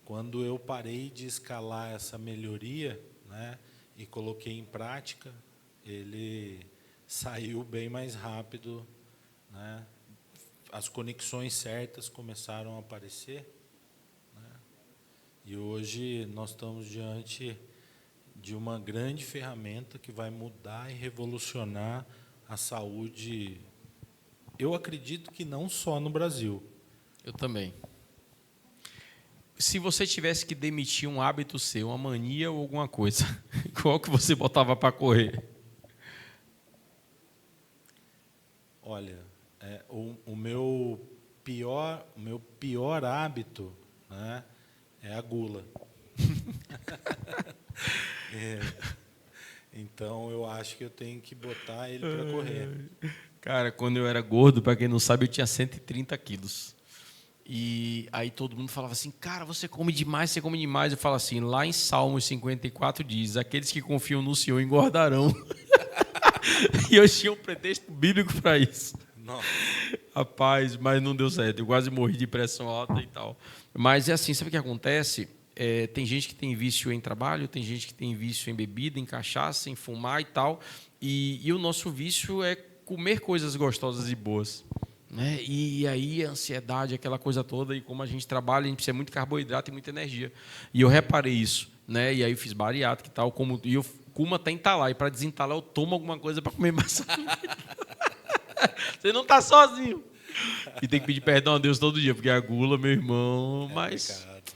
[SPEAKER 2] Quando eu parei de escalar essa melhoria, né, e coloquei em prática, ele saiu bem mais rápido, né? As conexões certas começaram a aparecer, né? E hoje nós estamos diante de uma grande ferramenta que vai mudar e revolucionar a saúde. Eu acredito que não só no Brasil.
[SPEAKER 3] Eu também. Se você tivesse que demitir um hábito seu, uma mania ou alguma coisa, qual que você botava para correr?
[SPEAKER 2] Olha, o meu pior hábito, né, é a gula. Então eu acho que eu tenho que botar ele para correr.
[SPEAKER 3] Cara, quando eu era gordo, para quem não sabe, eu tinha 130 quilos. E aí todo mundo falava assim, cara, você come demais, você come demais. Eu falo assim, lá em Salmos 54 diz, aqueles que confiam no Senhor engordarão. E eu tinha um pretexto bíblico para isso.
[SPEAKER 2] Nossa.
[SPEAKER 3] Rapaz, mas não deu certo. Eu quase morri de pressão alta e tal. Mas é assim, sabe o que acontece? Tem gente que tem vício em trabalho, tem gente que tem vício em bebida, em cachaça, em fumar e tal. E o nosso vício é comer coisas gostosas e boas, né? E aí a ansiedade, aquela coisa toda, e como a gente trabalha, a gente precisa de muito carboidrato e muita energia. E eu reparei isso, né? E aí eu fiz bariátrica e tal, e eu como até entalar, e para desentalar eu tomo alguma coisa para comer mais. Você não está sozinho. E tem que pedir perdão a Deus todo dia, porque a gula, meu irmão, mas...
[SPEAKER 2] Pecado.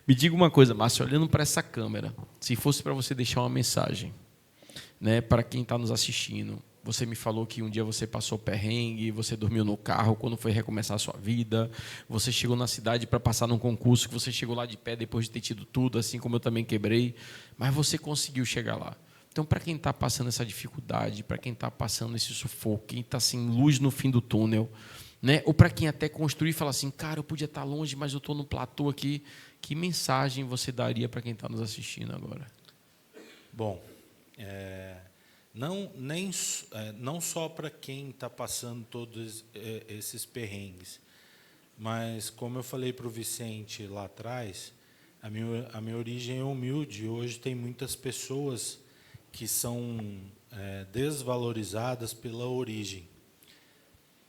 [SPEAKER 3] Me diga uma coisa, Márcio, olhando para essa câmera, se fosse para você deixar uma mensagem, né, para quem está nos assistindo, você me falou que um dia você passou perrengue, você dormiu no carro quando foi recomeçar a sua vida, você chegou na cidade para passar num concurso, que você chegou lá de pé depois de ter tido tudo, assim como eu também quebrei, mas você conseguiu chegar lá. Então, para quem está passando essa dificuldade, para quem está passando esse sufoco, quem está sem luz no fim do túnel, né, ou para quem até construir e fala assim, cara, eu podia estar longe, mas eu estou no platô aqui, que mensagem você daria para quem está nos assistindo agora?
[SPEAKER 2] Bom, não só para quem está passando todos esses perrengues, mas como eu falei para o Vicente lá atrás, a minha origem é humilde. Hoje tem muitas pessoas que são desvalorizadas pela origem.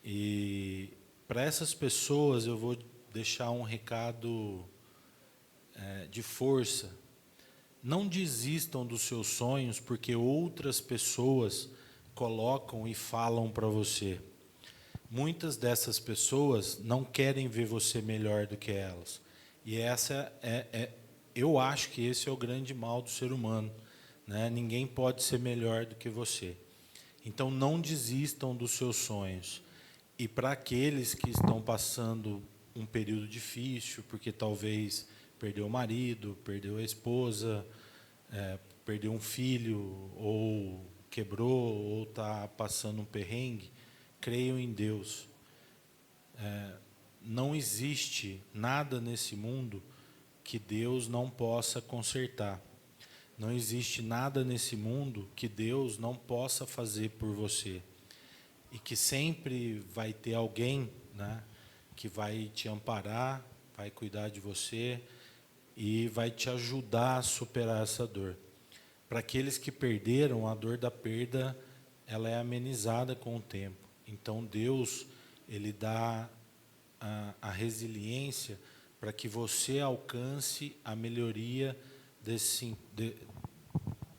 [SPEAKER 2] E para essas pessoas eu vou deixar um recado de força. Não desistam dos seus sonhos porque outras pessoas colocam e falam para você. Muitas dessas pessoas não querem ver você melhor do que elas. E eu acho que esse é o grande mal do ser humano, né? Ninguém pode ser melhor do que você. Então não desistam dos seus sonhos. E para aqueles que estão passando um período difícil, porque talvez perdeu o marido, perdeu a esposa, perdeu um filho, ou quebrou, ou está passando um perrengue, creiam em Deus. Não existe nada nesse mundo que Deus não possa consertar. Não existe nada nesse mundo que Deus não possa fazer por você. E que sempre vai ter alguém, né, que vai te amparar, vai cuidar de você e vai te ajudar a superar essa dor. Para aqueles que perderam, a dor da perda, ela é amenizada com o tempo. Então Deus, ele dá a resiliência para que você alcance a melhoria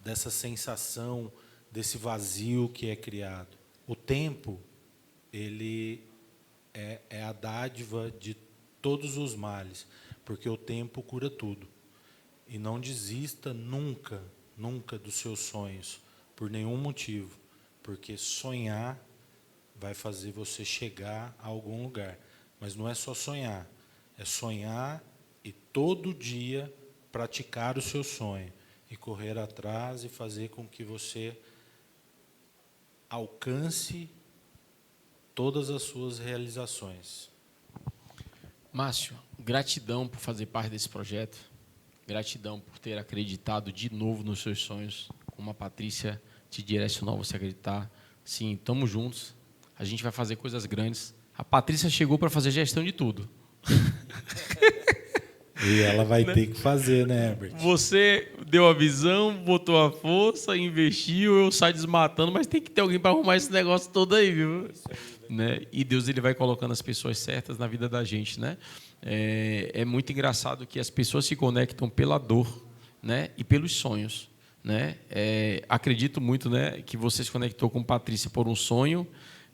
[SPEAKER 2] dessa sensação, desse vazio que é criado. O tempo, ele é a dádiva de todos os males, porque o tempo cura tudo. E não desista nunca, nunca dos seus sonhos, por nenhum motivo, porque sonhar vai fazer você chegar a algum lugar. Mas não é só sonhar, É sonhar e todo dia praticar o seu sonho e correr atrás e fazer com que você alcance todas as suas realizações.
[SPEAKER 3] Márcio, gratidão por fazer parte desse projeto. Gratidão por ter acreditado de novo nos seus sonhos, como a Patrícia te direcionou a você acreditar. Sim, estamos juntos. A gente vai fazer coisas grandes. A Patrícia chegou para fazer gestão de tudo.
[SPEAKER 2] E ela vai ter que fazer, né, Herbert?
[SPEAKER 3] Você deu a visão, botou a força, investiu, eu saio desmatando, mas tem que ter alguém para arrumar esse negócio todo aí, viu? Né? E Deus ele vai colocando as pessoas certas na vida da gente, né? É muito engraçado que as pessoas se conectam pela dor, né? E pelos sonhos, né? Acredito muito, né, que você se conectou com Patrícia por um sonho,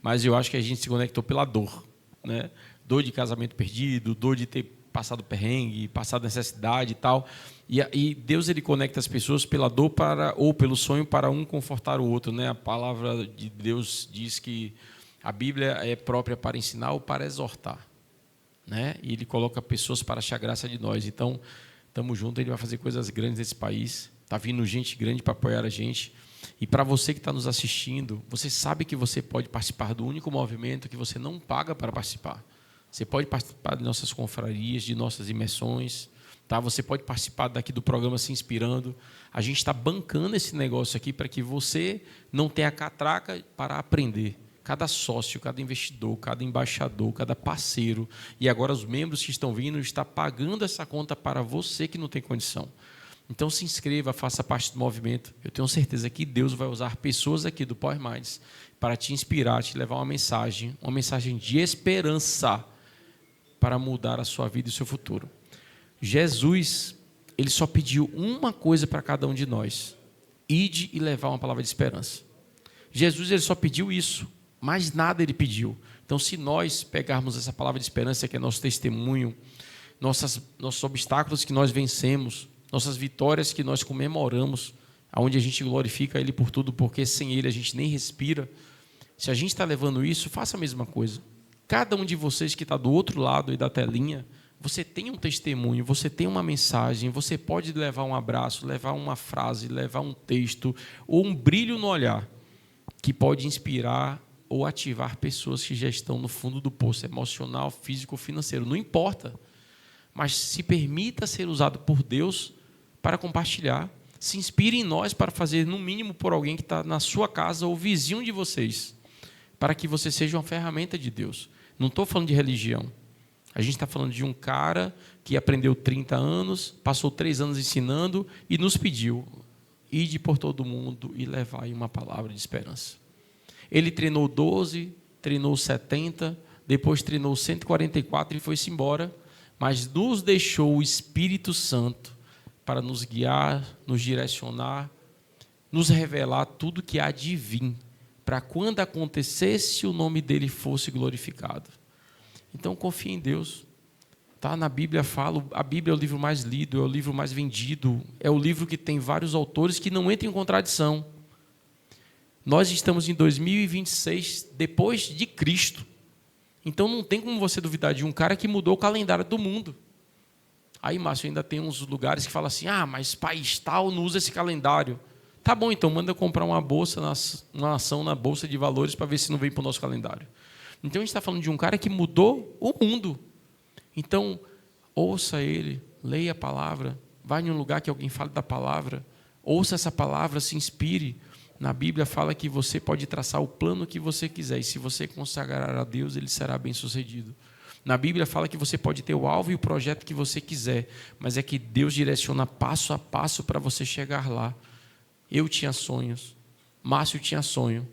[SPEAKER 3] mas eu acho que a gente se conectou pela dor, né? Dor de casamento perdido, dor de ter passado perrengue, passado necessidade e tal. E Deus ele conecta as pessoas pela dor ou pelo sonho para um confortar o outro, né? A palavra de Deus diz que a Bíblia é própria para ensinar ou para exortar, né? E ele coloca pessoas para achar graça de nós. Então, estamos juntos, ele vai fazer coisas grandes nesse país. Está vindo gente grande para apoiar a gente. E para você que está nos assistindo, você sabe que você pode participar do único movimento que você não paga para participar. Você pode participar de nossas confrarias, de nossas imersões, tá? Você pode participar daqui do programa Se Inspirando. A gente está bancando esse negócio aqui para que você não tenha catraca para aprender. Cada sócio, cada investidor, cada embaixador, cada parceiro, e agora os membros que estão vindo, está pagando essa conta para você que não tem condição. Então se inscreva, faça parte do movimento. Eu tenho certeza que Deus vai usar pessoas aqui do Power Minds para te inspirar, te levar uma mensagem de esperança para mudar a sua vida e o seu futuro. Jesus, ele só pediu uma coisa para cada um de nós: ide e levar uma palavra de esperança. Jesus, ele só pediu isso, mais nada ele pediu. Então, se nós pegarmos essa palavra de esperança, que é nosso testemunho, nossos obstáculos que nós vencemos, nossas vitórias que nós comemoramos, onde a gente glorifica ele por tudo, porque sem ele a gente nem respira. Se a gente está levando isso, faça a mesma coisa. Cada um de vocês que está do outro lado aí da telinha, você tem um testemunho, você tem uma mensagem, você pode levar um abraço, levar uma frase, levar um texto, ou um brilho no olhar, que pode inspirar ou ativar pessoas que já estão no fundo do poço, emocional, físico, financeiro, não importa. Mas se permita ser usado por Deus para compartilhar. Se inspire em nós para fazer, no mínimo, por alguém que está na sua casa ou vizinho de vocês, para que você seja uma ferramenta de Deus. Não estou falando de religião. A gente está falando de um cara que aprendeu 30 anos, passou 3 anos ensinando e nos pediu: ide por todo mundo e levai uma palavra de esperança. Ele treinou 12, treinou 70, depois treinou 144 e foi-se embora, mas nos deixou o Espírito Santo para nos guiar, nos direcionar, nos revelar tudo que há de vir, para quando acontecesse o nome dele fosse glorificado. Então confie em Deus. Tá? Na Bíblia fala, a Bíblia é o livro mais lido, é o livro mais vendido, é o livro que tem vários autores que não entram em contradição. Nós estamos em 2026 depois de Cristo. Então não tem como você duvidar de um cara que mudou o calendário do mundo. Aí, Márcio, ainda tem uns lugares que falam assim: mas país tal não usa esse calendário. Tá bom, então manda comprar uma bolsa, uma ação na Bolsa de Valores para ver se não vem para o nosso calendário. Então a gente está falando de um cara que mudou o mundo. Então, ouça ele, leia a palavra, vai em um lugar que alguém fale da palavra, ouça essa palavra, se inspire. Na Bíblia fala que você pode traçar o plano que você quiser, e se você consagrar a Deus, ele será bem-sucedido. Na Bíblia fala que você pode ter o alvo e o projeto que você quiser, mas é que Deus direciona passo a passo para você chegar lá. Eu tinha sonhos, Márcio tinha sonho,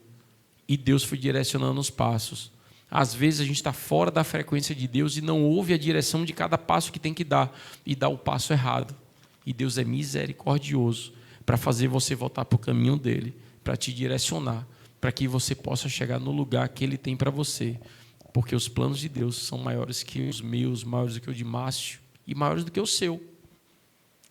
[SPEAKER 3] e Deus foi direcionando os passos. Às vezes a gente está fora da frequência de Deus e não ouve a direção de cada passo que tem que dar, e dá o passo errado. E Deus é misericordioso para fazer você voltar para o caminho dele, para te direcionar, para que você possa chegar no lugar que ele tem para você. Porque os planos de Deus são maiores que os meus, maiores do que o de Márcio e maiores do que o seu.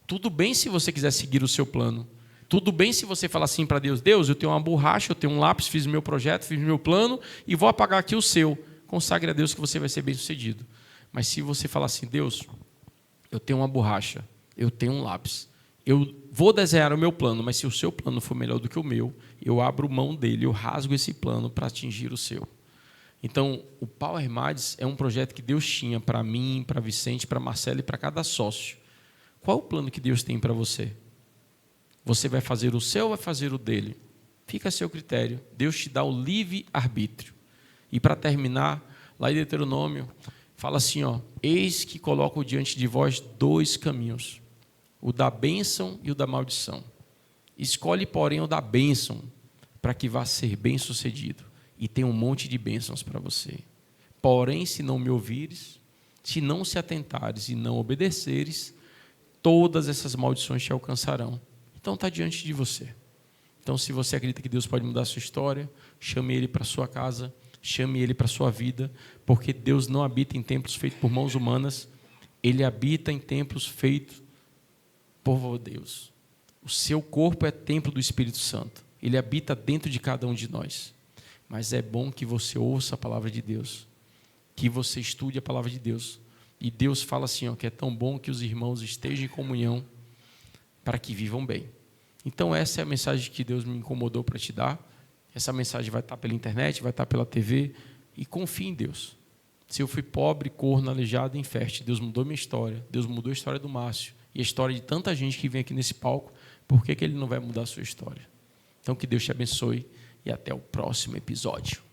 [SPEAKER 3] Tudo bem se você quiser seguir o seu plano. Tudo bem se você falar assim para Deus: Deus, eu tenho uma borracha, eu tenho um lápis, fiz meu projeto, fiz meu plano e vou apagar aqui o seu. Consagre a Deus que você vai ser bem-sucedido. Mas se você falar assim, Deus, eu tenho uma borracha, eu tenho um lápis, eu vou desenhar o meu plano, mas se o seu plano for melhor do que o meu, eu abro mão dele, eu rasgo esse plano para atingir o seu. Então, o Power Mads é um projeto que Deus tinha para mim, para Vicente, para Marcelo e para cada sócio. Qual o plano que Deus tem para você? Você vai fazer o seu ou vai fazer o dele? Fica a seu critério. Deus te dá o livre-arbítrio. E para terminar, lá em Deuteronômio, fala assim, ó, eis que coloco diante de vós 2 caminhos, o da bênção e o da maldição. Escolhe, porém, o da bênção, para que vá ser bem-sucedido. E tem um monte de bênçãos para você. Porém, se não me ouvires, se não se atentares e não obedeceres, todas essas maldições te alcançarão. Então está diante de você. Então, se você acredita que Deus pode mudar a sua história, chame Ele para a sua casa, chame Ele para a sua vida, porque Deus não habita em templos feitos por mãos humanas, Ele habita em templos feitos por Deus. O seu corpo é templo do Espírito Santo. Ele habita dentro de cada um de nós. Mas é bom que você ouça a palavra de Deus, que você estude a palavra de Deus. E Deus fala assim, ó, que é tão bom que os irmãos estejam em comunhão para que vivam bem. Então essa é a mensagem que Deus me incomodou para te dar. Essa mensagem vai estar pela internet, vai estar pela TV. E confie em Deus. Se eu fui pobre, corno, aleijado e infértil, Deus mudou minha história. Deus mudou a história do Márcio. E a história de tanta gente que vem aqui nesse palco. Por que Ele não vai mudar a sua história? Então que Deus te abençoe. E até o próximo episódio.